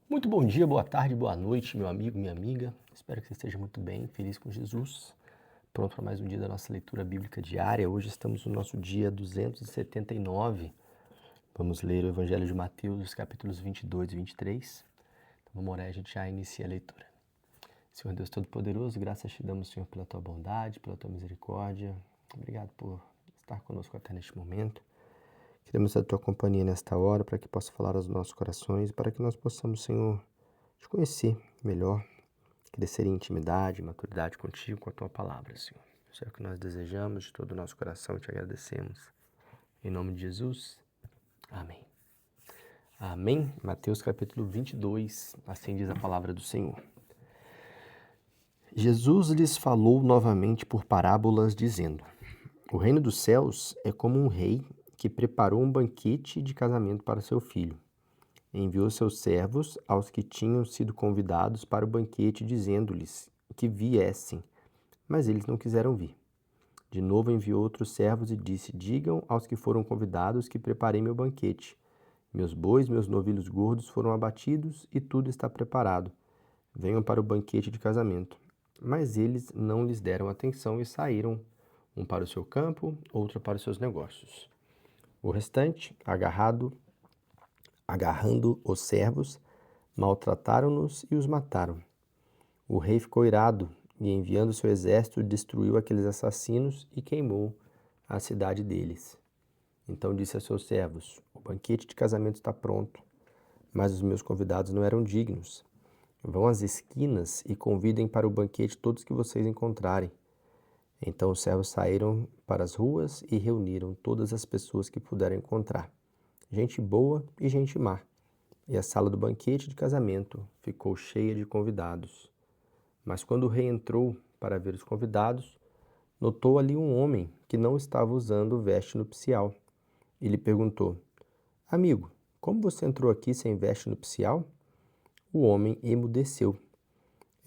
Muito bom dia, boa tarde, boa noite, meu amigo, minha amiga. Espero que você esteja muito bem, feliz com Jesus. Pronto para mais um dia da nossa leitura bíblica diária. Hoje estamos no nosso dia 279. Vamos ler o Evangelho de Mateus, os capítulos 22 e 23. Então vamos orar e a gente já inicia a leitura. Senhor Deus Todo-Poderoso, graças te damos, Senhor, pela tua bondade, pela tua misericórdia. Obrigado por estar conosco até neste momento. Queremos a tua companhia nesta hora para que possa falar aos nossos corações, para que nós possamos, Senhor, te conhecer melhor, crescer em intimidade, maturidade contigo, com a tua palavra, Senhor. Isso é o que nós desejamos de todo o nosso coração e te agradecemos. Em nome de Jesus, amém. Amém. Mateus capítulo 22, assim diz a palavra do Senhor. Jesus lhes falou novamente por parábolas, dizendo: O reino dos céus é como um rei que preparou um banquete de casamento para seu filho. Enviou seus servos aos que tinham sido convidados para o banquete, dizendo-lhes que viessem, mas eles não quiseram vir. De novo enviou outros servos e disse: Digam aos que foram convidados que preparei meu banquete. Meus bois, meus novilhos gordos foram abatidos e tudo está preparado. Venham para o banquete de casamento. Mas eles não lhes deram atenção e saíram, um para o seu campo, outro para os seus negócios. O restante, agarrando os servos, maltrataram-nos e os mataram. O rei ficou irado e, enviando seu exército, destruiu aqueles assassinos e queimou a cidade deles. Então disse a seus servos: O banquete de casamento está pronto, mas os meus convidados não eram dignos. Vão às esquinas e convidem para o banquete todos que vocês encontrarem. Então os servos saíram para as ruas e reuniram todas as pessoas que puderam encontrar, gente boa e gente má. E a sala do banquete de casamento ficou cheia de convidados. Mas quando o rei entrou para ver os convidados, notou ali um homem que não estava usando veste nupcial. E lhe perguntou: Amigo, como você entrou aqui sem veste nupcial? O homem emudeceu.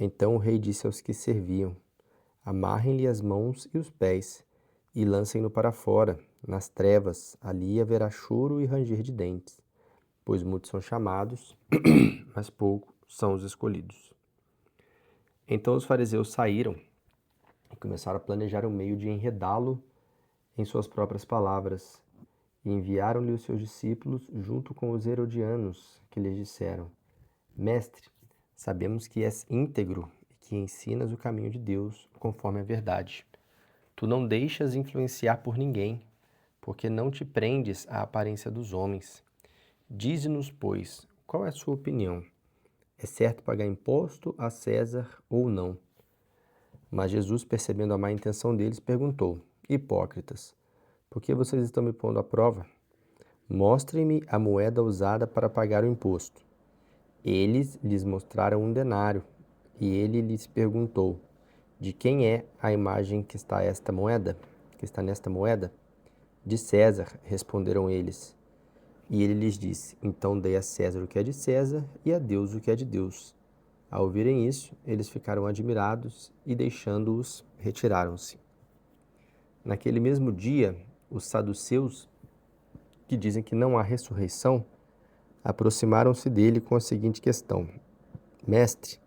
Então o rei disse aos que serviam: Amarrem-lhe as mãos e os pés e lancem-no para fora, nas trevas. Ali haverá choro e ranger de dentes, pois muitos são chamados, mas poucos são os escolhidos. Então os fariseus saíram e começaram a planejar um meio de enredá-lo em suas próprias palavras. E enviaram-lhe os seus discípulos junto com os herodianos, que lhes disseram: Mestre, sabemos que és íntegro e que ensinas o caminho de Deus conforme a verdade. Tu não deixas influenciar por ninguém, porque não te prendes à aparência dos homens. Dize-nos, pois, qual é a sua opinião? É certo pagar imposto a César ou não? Mas Jesus, percebendo a má intenção deles, perguntou: Hipócritas, por que vocês estão me pondo à prova? Mostrem-me a moeda usada para pagar o imposto. Eles lhes mostraram um denário, e ele lhes perguntou: De quem é a imagem que está esta moeda? Que está nesta moeda? De César, responderam eles. E ele lhes disse: Então dei a César o que é de César e a Deus o que é de Deus. Ao ouvirem isso, eles ficaram admirados e, deixando-os, retiraram-se. Naquele mesmo dia, os saduceus, que dizem que não há ressurreição, aproximaram-se dele com a seguinte questão: Mestre,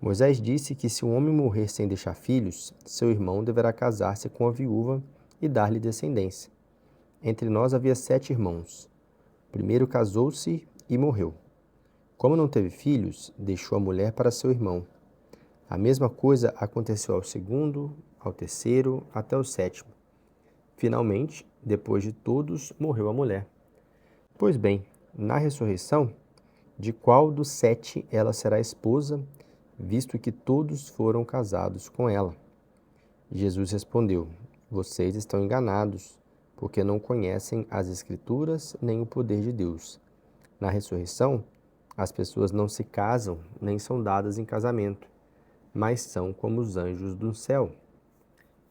Moisés disse que se um homem morrer sem deixar filhos, seu irmão deverá casar-se com a viúva e dar-lhe descendência. Entre nós havia 7 irmãos. O primeiro casou-se e morreu. Como não teve filhos, deixou a mulher para seu irmão. A mesma coisa aconteceu ao segundo, ao terceiro, até o 7º. Finalmente, depois de todos, morreu a mulher. Pois bem, na ressurreição, de qual dos 7 ela será esposa, visto que todos foram casados com ela? Jesus respondeu: Vocês estão enganados, porque não conhecem as Escrituras nem o poder de Deus. Na ressurreição, as pessoas não se casam nem são dadas em casamento, mas são como os anjos do céu.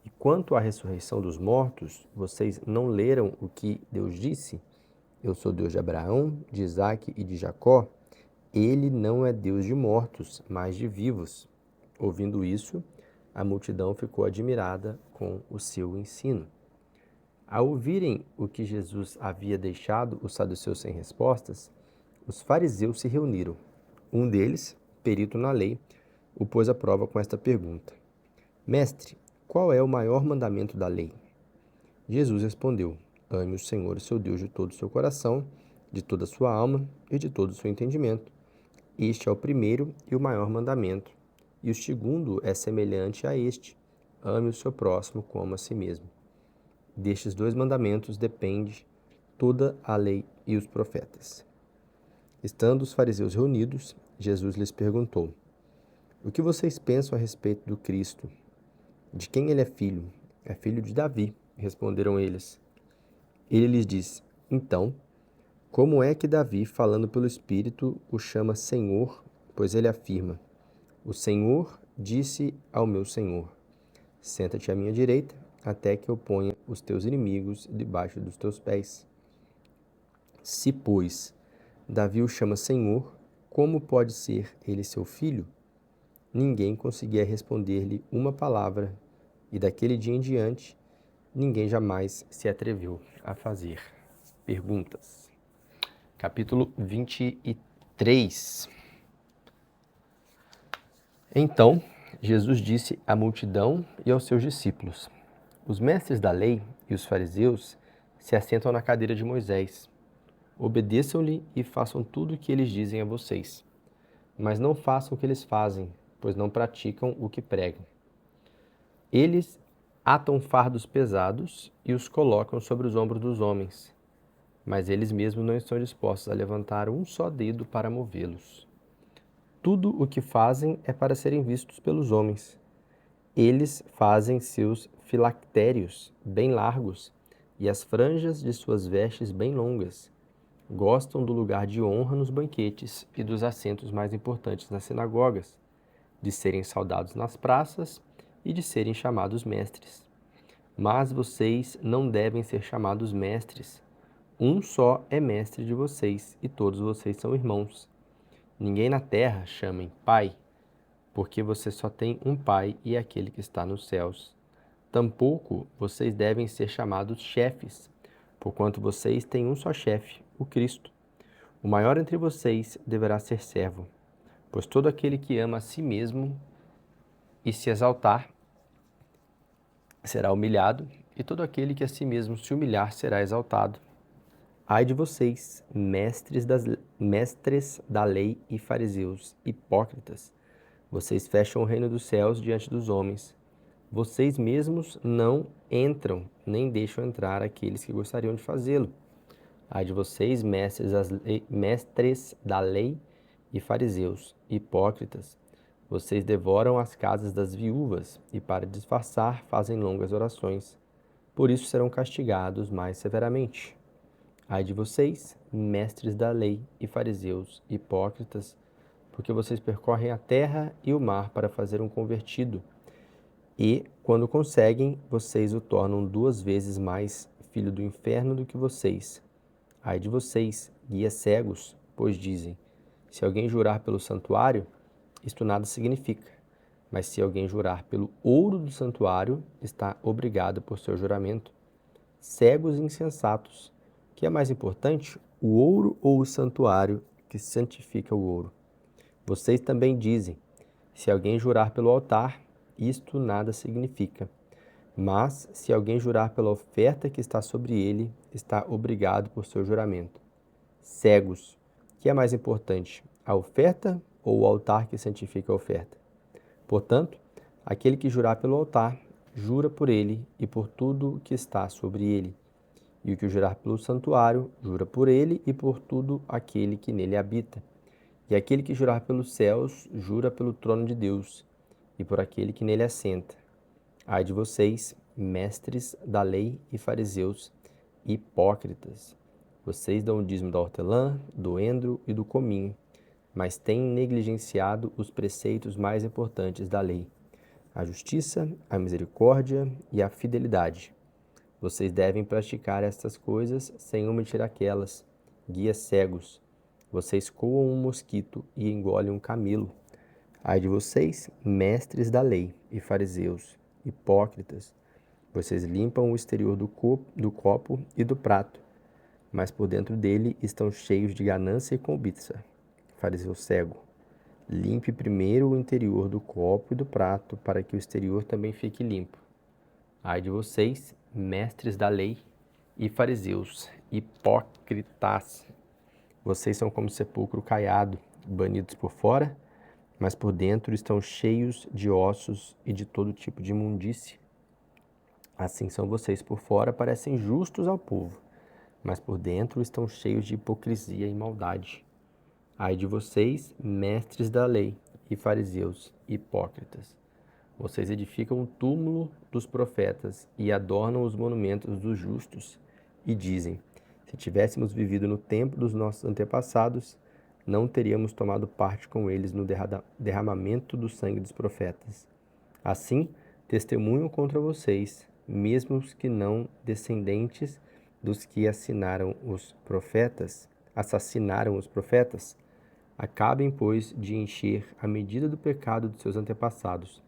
E quanto à ressurreição dos mortos, vocês não leram o que Deus disse? Eu sou Deus de Abraão, de Isaque e de Jacó. Ele não é Deus de mortos, mas de vivos. Ouvindo isso, a multidão ficou admirada com o seu ensino. Ao ouvirem o que Jesus havia deixado os saduceus sem respostas, os fariseus se reuniram. Um deles, perito na lei, o pôs à prova com esta pergunta: Mestre, qual é o maior mandamento da lei? Jesus respondeu: Ame o Senhor, seu Deus, de todo o seu coração, de toda a sua alma e de todo o seu entendimento. Este é o primeiro e o maior mandamento. E o segundo é semelhante a este: ame o seu próximo como a si mesmo. Destes 2 mandamentos depende toda a lei e os profetas. Estando os fariseus reunidos, Jesus lhes perguntou: O que vocês pensam a respeito do Cristo? De quem ele é filho? É filho de Davi, responderam eles. Ele lhes disse: Então, como é que Davi, falando pelo Espírito, o chama Senhor, pois ele afirma: O Senhor disse ao meu Senhor: Senta-te à minha direita, até que eu ponha os teus inimigos debaixo dos teus pés. Se, pois, Davi o chama Senhor, como pode ser ele seu filho? Ninguém conseguia responder-lhe uma palavra, e daquele dia em diante, ninguém jamais se atreveu a fazer perguntas. Capítulo 23. Então, Jesus disse à multidão e aos seus discípulos: Os mestres da lei e os fariseus se assentam na cadeira de Moisés. Obedeçam-lhe e façam tudo o que eles dizem a vocês. Mas não façam o que eles fazem, pois não praticam o que pregam. Eles atam fardos pesados e os colocam sobre os ombros dos homens, mas eles mesmos não estão dispostos a levantar um só dedo para movê-los. Tudo o que fazem é para serem vistos pelos homens. Eles fazem seus filactérios bem largos e as franjas de suas vestes bem longas. Gostam do lugar de honra nos banquetes e dos assentos mais importantes nas sinagogas, de serem saudados nas praças e de serem chamados mestres. Mas vocês não devem ser chamados mestres. Um só é mestre de vocês e todos vocês são irmãos. Ninguém na terra chamem Pai, porque você só tem um Pai e é aquele que está nos céus. Tampouco vocês devem ser chamados chefes, porquanto vocês têm um só chefe, o Cristo. O maior entre vocês deverá ser servo, pois todo aquele que ama a si mesmo e se exaltar será humilhado, e todo aquele que a si mesmo se humilhar será exaltado. Ai de vocês, mestres da lei e fariseus, hipócritas! Vocês fecham o reino dos céus diante dos homens. Vocês mesmos não entram, nem deixam entrar aqueles que gostariam de fazê-lo. Ai de vocês, mestres da lei e fariseus, hipócritas! Vocês devoram as casas das viúvas e, para disfarçar, fazem longas orações. Por isso serão castigados mais severamente. Ai de vocês, mestres da lei e fariseus, hipócritas, porque vocês percorrem a terra e o mar para fazer um convertido. E, quando conseguem, vocês o tornam 2 vezes mais filho do inferno do que vocês. Ai de vocês, guias cegos, pois dizem: se alguém jurar pelo santuário, isto nada significa. Mas se alguém jurar pelo ouro do santuário, está obrigado por seu juramento. Cegos e insensatos, que é mais importante, o ouro ou o santuário que santifica o ouro? Vocês também dizem: se alguém jurar pelo altar, isto nada significa. Mas, se alguém jurar pela oferta que está sobre ele, está obrigado por seu juramento. Cegos, que é mais importante, a oferta ou o altar que santifica a oferta? Portanto, aquele que jurar pelo altar, jura por ele e por tudo que está sobre ele. E o que jurar pelo santuário, jura por ele e por tudo aquele que nele habita. E aquele que jurar pelos céus, jura pelo trono de Deus e por aquele que nele assenta. Ai de vocês, mestres da lei e fariseus, hipócritas! Vocês dão o dízimo da hortelã, do endro e do cominho, mas têm negligenciado os preceitos mais importantes da lei: a justiça, a misericórdia e a fidelidade. Vocês devem praticar estas coisas sem omitir aquelas. Guias cegos! Vocês coam um mosquito e engolem um camelo. Ai de vocês, mestres da lei e fariseus, hipócritas! Vocês limpam o exterior do copo e do prato, mas por dentro dele estão cheios de ganância e cobiça. Fariseu cego! Limpe primeiro o interior do copo e do prato, para que o exterior também fique limpo. Ai de vocês, mestres da lei e fariseus, hipócritas! Vocês são como sepulcro caiado, banidos por fora, mas por dentro estão cheios de ossos e de todo tipo de imundície. Assim são vocês por fora, parecem justos ao povo, mas por dentro estão cheios de hipocrisia e maldade. Ai de vocês, mestres da lei e fariseus, hipócritas! Vocês edificam o túmulo dos profetas e adornam os monumentos dos justos, e dizem: se tivéssemos vivido no tempo dos nossos antepassados, não teríamos tomado parte com eles no derramamento do sangue dos profetas. Assim, testemunham contra vocês, mesmo os que não descendentes dos que assassinaram os profetas. Acabem, pois, de encher a medida do pecado de seus antepassados.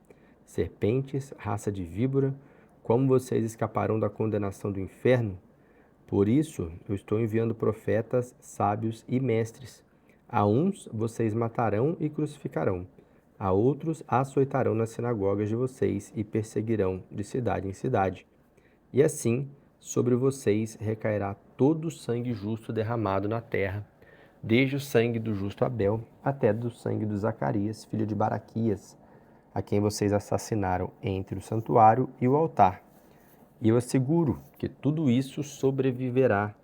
Serpentes, raça de víbora, como vocês escaparão da condenação do inferno? Por isso, eu estou enviando profetas, sábios e mestres. A uns vocês matarão e crucificarão. A outros açoitarão nas sinagogas de vocês e perseguirão de cidade em cidade. E assim, sobre vocês recairá todo o sangue justo derramado na terra, desde o sangue do justo Abel até do sangue de Zacarias, filho de Baraquias, a quem vocês assassinaram entre o santuário e o altar. E eu asseguro que tudo isso sobrevirá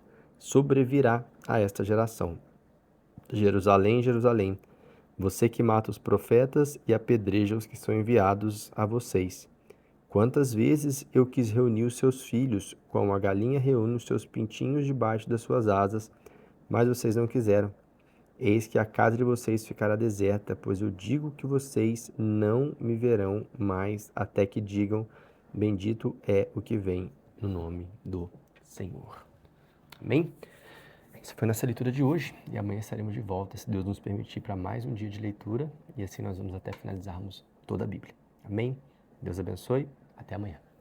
a esta geração. Jerusalém, Jerusalém, você que mata os profetas e apedreja os que são enviados a vocês. Quantas vezes eu quis reunir os seus filhos, como a galinha reúne os seus pintinhos debaixo das suas asas, mas vocês não quiseram. Eis que a casa de vocês ficará deserta, pois eu digo que vocês não me verão mais até que digam: bendito é o que vem no nome do Senhor. Amém? Essa foi a nossa leitura de hoje e amanhã estaremos de volta, se Deus nos permitir, para mais um dia de leitura e assim nós vamos até finalizarmos toda a Bíblia. Amém? Deus abençoe. Até amanhã.